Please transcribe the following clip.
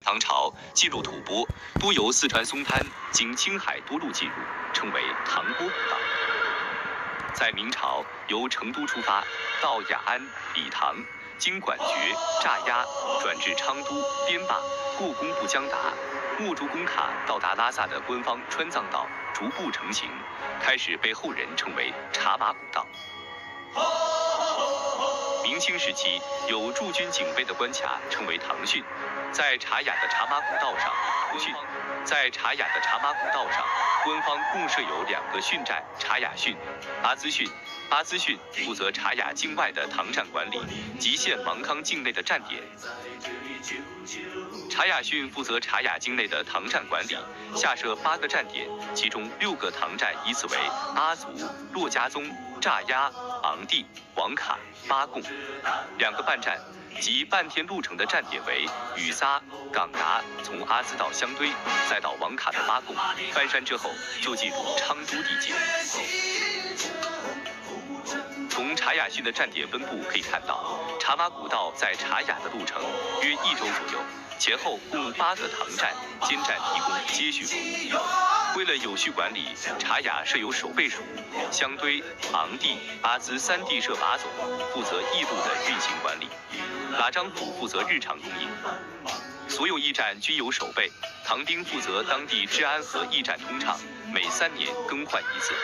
唐朝记录吐蕃多由四川松潘经青海多路进入，称为唐波古道。在明朝，由成都出发，到雅安、理塘，经管觉、乍鸭，转至昌都、边坝，过工部江达、墨竹工卡，到达拉萨的官方川藏道逐步成型，开始被后人称为茶马古道。明清时期，有驻军警备的关卡称为唐训，在茶雅的茶马古道上，官方共设有2个训站：茶雅训、阿兹训。阿兹训负责茶雅境外的唐站管理及现芒康境内的站点，茶雅训负责茶雅境内的唐站管理，下设8个站点，其中6个唐站依次为阿族、珞珈宗、乍鸭、昂地、王卡、巴贡；2个半站即半天路程的站点为雨撒、岗达，从阿兹到香堆，再到王卡的巴贡，翻山之后就进入昌都地界。从茶雅训的站点分布可以看到，茶马古道在茶雅的路程约1周左右，前后共8个唐站，监站提供接续服务。为了有序管理，茶雅设有守备署，香堆、昂地、阿兹3地设把总，负责驿路的运行管理；喇章府负责日常供应。所有驿站均有守备，唐兵负责当地治安和驿站通畅，每3年更换一次。